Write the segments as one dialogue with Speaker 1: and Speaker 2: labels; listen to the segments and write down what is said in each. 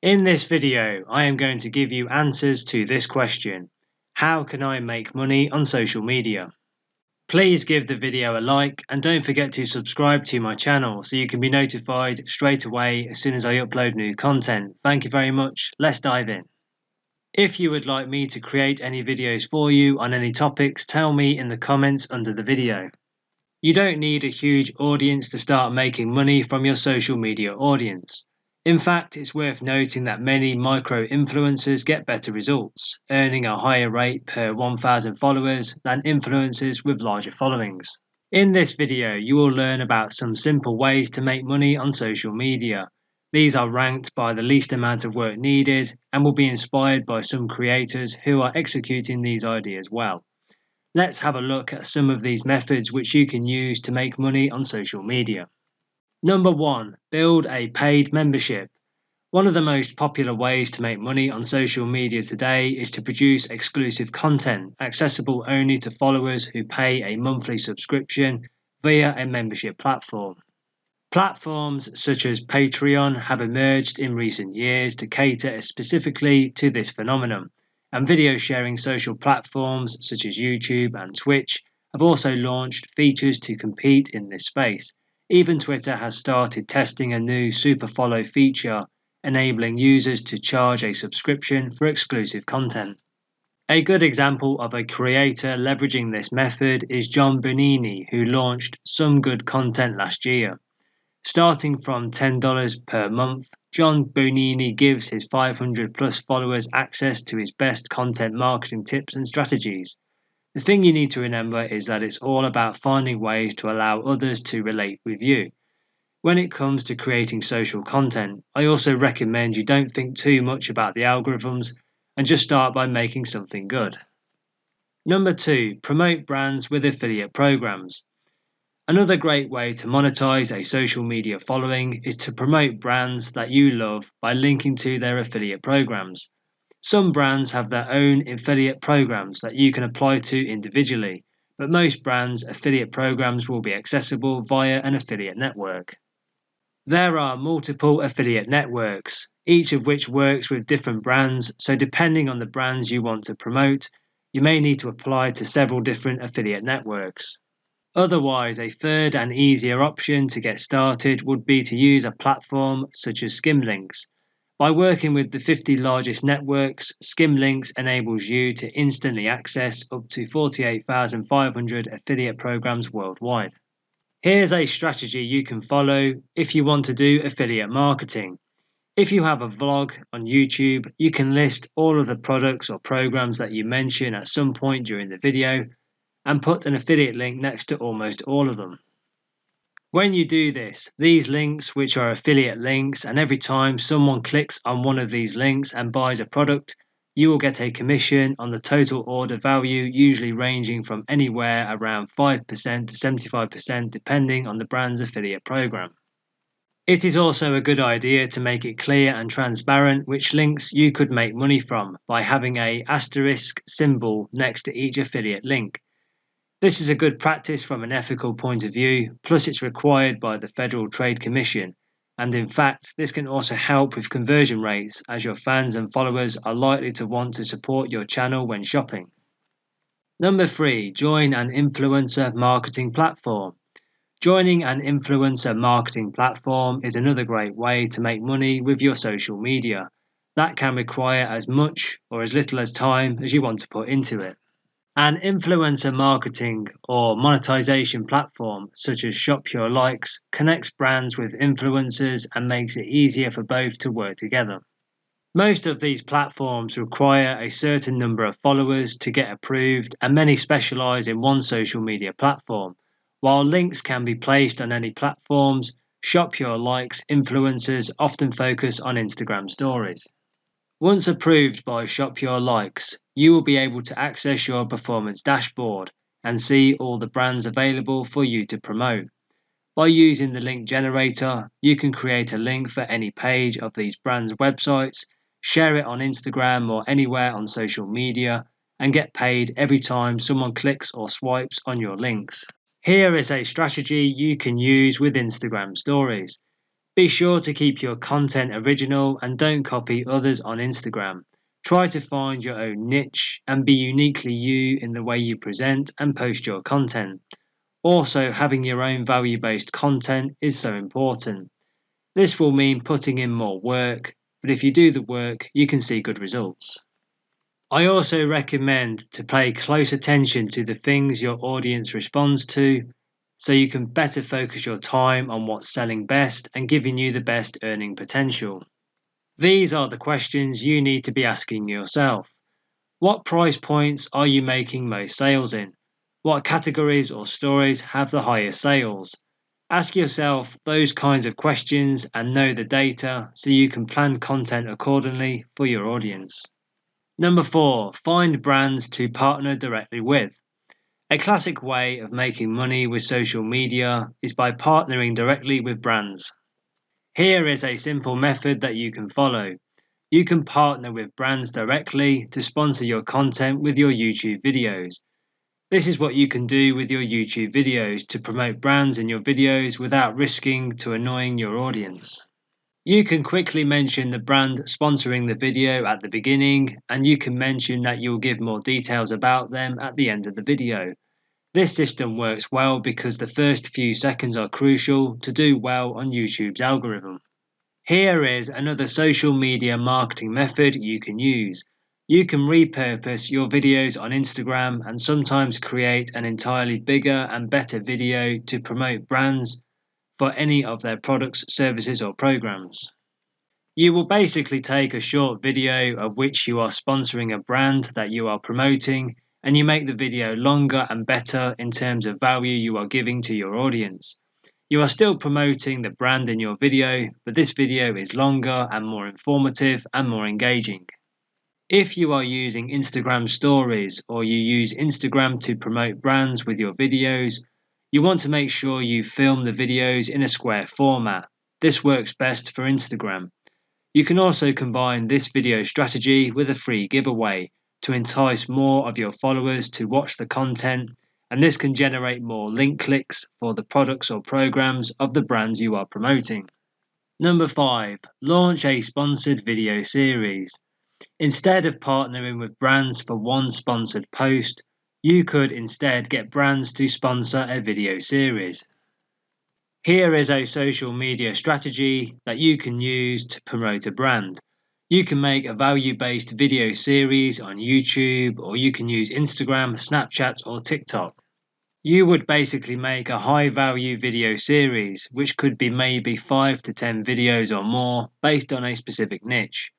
Speaker 1: In this video, I am going to give you answers to this question. How can I make money on social media? Please give the video a like and don't forget to subscribe to my channel so you can be notified straight away as soon as I upload new content. Thank you very much. Let's dive in. If you would like me to create any videos for you on any topics, tell me in the comments under the video. You don't need a huge audience to start making money from your social media audience. In fact, it's worth noting that many micro-influencers get better results, earning a higher rate per 1,000 followers than influencers with larger followings. In this video, you will learn about some simple ways to make money on social media. These are ranked by the least amount of work needed and will be inspired by some creators who are executing these ideas well. Let's have a look at some of these methods which you can use to make money on social media. Number 1. Build a paid membership. One of the most popular ways to make money on social media today is to produce exclusive content accessible only to followers who pay a monthly subscription via a membership platform. Platforms such as Patreon have emerged in recent years to cater specifically to this phenomenon, and video sharing social platforms such as YouTube and Twitch have also launched features to compete in this space. Even Twitter has started testing a new super follow feature, enabling users to charge a subscription for exclusive content. A good example of a creator leveraging this method is John Bernini, who launched Some Good Content last year. Starting from $10 per month, John Bonini gives his 500 plus followers access to his best content marketing tips and strategies. The thing you need to remember is that it's all about finding ways to allow others to relate with you. When it comes to creating social content, I also recommend you don't think too much about the algorithms and just start by making something good. Number 2, promote brands with affiliate programs. Another great way to monetize a social media following is to promote brands that you love by linking to their affiliate programs. Some brands have their own affiliate programs that you can apply to individually, but most brands' affiliate programs will be accessible via an affiliate network. There are multiple affiliate networks, each of which works with different brands, so depending on the brands you want to promote, you may need to apply to several different affiliate networks. Otherwise, a third and easier option to get started would be to use a platform such as Skimlinks. By working with the 50 largest networks, Skimlinks enables you to instantly access up to 48,500 affiliate programs worldwide. Here's a strategy you can follow if you want to do affiliate marketing. If you have a vlog on YouTube, you can list all of the products or programs that you mention at some point during the video and put an affiliate link next to almost all of them. When you do this, these links, which are affiliate links, and every time someone clicks on one of these links and buys a product, you will get a commission on the total order value, usually ranging from anywhere around 5% to 75% depending on the brand's affiliate program. It is also a good idea to make it clear and transparent which links you could make money from by having an asterisk symbol next to each affiliate link. This is a good practice from an ethical point of view, plus it's required by the Federal Trade Commission, and in fact this can also help with conversion rates as your fans and followers are likely to want to support your channel when shopping. Number 3, join an influencer marketing platform. Joining an influencer marketing platform is another great way to make money with your social media. That can require as much or as little as time as you want to put into it. An influencer marketing or monetization platform such as Shop Your Likes connects brands with influencers and makes it easier for both to work together. Most of these platforms require a certain number of followers to get approved, and many specialize in one social media platform. While links can be placed on any platforms, Shop Your Likes influencers often focus on Instagram stories. Once approved by Shop Your Likes, you will be able to access your performance dashboard and see all the brands available for you to promote. By using the link generator, you can create a link for any page of these brands' websites, share it on Instagram or anywhere on social media, and get paid every time someone clicks or swipes on your links. Here is a strategy you can use with Instagram stories. Be sure to keep your content original and don't copy others on Instagram. Try to find your own niche and be uniquely you in the way you present and post your content. Also, having your own value-based content is so important. This will mean putting in more work, but if you do the work, you can see good results. I also recommend to pay close attention to the things your audience responds to so you can better focus your time on what's selling best and giving you the best earning potential. These are the questions you need to be asking yourself. What price points are you making most sales in? What categories or stories have the highest sales? Ask yourself those kinds of questions and know the data so you can plan content accordingly for your audience. Number 4, find brands to partner directly with. A classic way of making money with social media is by partnering directly with brands. Here is a simple method that you can follow. You can partner with brands directly to sponsor your content with your YouTube videos. This is what you can do with your YouTube videos to promote brands in your videos without risking to annoying your audience. You can quickly mention the brand sponsoring the video at the beginning, and you can mention that you'll give more details about them at the end of the video. This system works well because the first few seconds are crucial to do well on YouTube's algorithm. Here is another social media marketing method you can use. You can repurpose your videos on Instagram and sometimes create an entirely bigger and better video to promote brands for any of their products, services, or programs. You will basically take a short video of which you are sponsoring a brand that you are promoting, and you make the video longer and better in terms of value you are giving to your audience. You are still promoting the brand in your video, but this video is longer and more informative and more engaging. If you are using Instagram stories or you use Instagram to promote brands with your videos, you want to make sure you film the videos in a square format. This works best for Instagram. You can also combine this video strategy with a free giveaway to entice more of your followers to watch the content, and this can generate more link clicks for the products or programs of the brands you are promoting. Number 5, launch a sponsored video series. Instead of partnering with brands for one sponsored post, you could instead get brands to sponsor a video series. Here is a social media strategy that you can use to promote a brand. You can make a value-based video series on YouTube, or you can use Instagram, Snapchat, or TikTok. You would basically make a high-value video series, which could be maybe 5 to 10 videos or more based on a specific niche.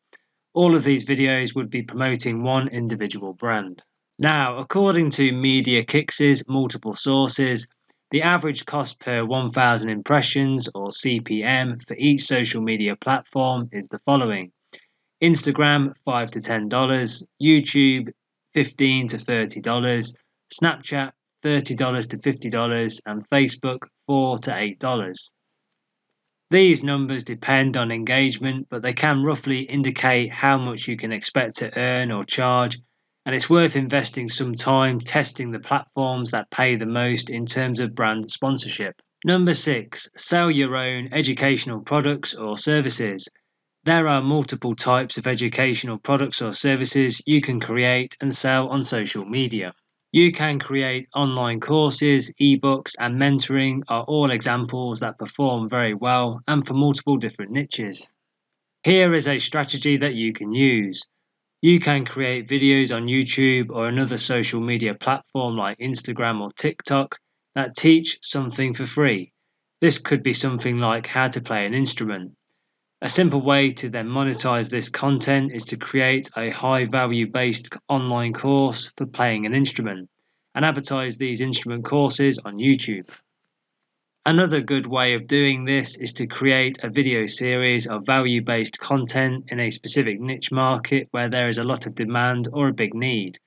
Speaker 1: All of these videos would be promoting one individual brand. Now, according to Media Kicks' multiple sources, the average cost per 1,000 impressions, or CPM, for each social media platform is the following. Instagram, $5 to $10, YouTube, $15 to $30, Snapchat, $30 to $50, and Facebook, $4 to $8. These numbers depend on engagement, but they can roughly indicate how much you can expect to earn or charge, and it's worth investing some time testing the platforms that pay the most in terms of brand sponsorship. Number 6, sell your own educational products or services. There are multiple types of educational products or services you can create and sell on social media. You can create online courses, ebooks, and mentoring are all examples that perform very well and for multiple different niches. Here is a strategy that you can use. You can create videos on YouTube or another social media platform like Instagram or TikTok that teach something for free. This could be something like how to play an instrument. A simple way to then monetize this content is to create a high value based online course for playing an instrument and advertise these instrument courses on YouTube. Another good way of doing this is to create a video series of value-based content in a specific niche market where there is a lot of demand or a big need.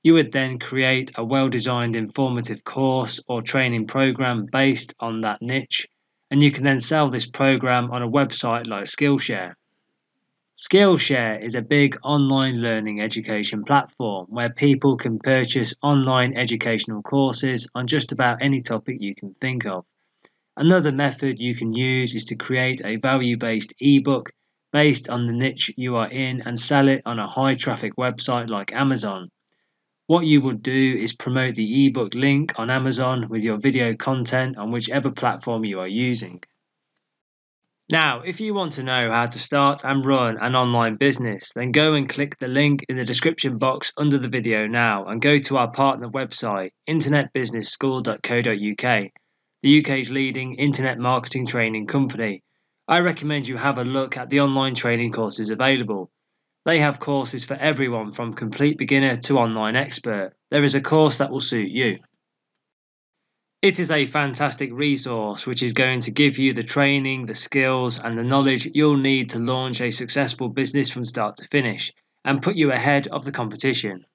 Speaker 1: You would then create a well-designed informative course or training program based on that niche, and you can then sell this program on a website like Skillshare. Skillshare is a big online learning education platform where people can purchase online educational courses on just about any topic you can think of. Another method you can use is to create a value-based ebook based on the niche you are in and sell it on a high-traffic website like Amazon. What you would do is promote the ebook link on Amazon with your video content on whichever platform you are using. Now, if you want to know how to start and run an online business, then go and click the link in the description box under the video now and go to our partner website, internetbusinessschool.co.uk, the UK's leading internet marketing training company. I recommend you have a look at the online training courses available. They have courses for everyone from complete beginner to online expert. There is a course that will suit you. It is a fantastic resource which is going to give you the training, the skills and the knowledge you'll need to launch a successful business from start to finish and put you ahead of the competition.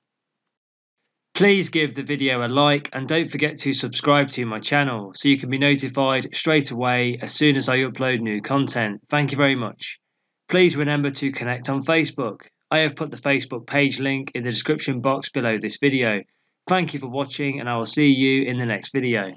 Speaker 1: Please give the video a like and don't forget to subscribe to my channel so you can be notified straight away as soon as I upload new content. Thank you very much. Please remember to connect on Facebook. I have put the Facebook page link in the description box below this video. Thank you for watching and I will see you in the next video.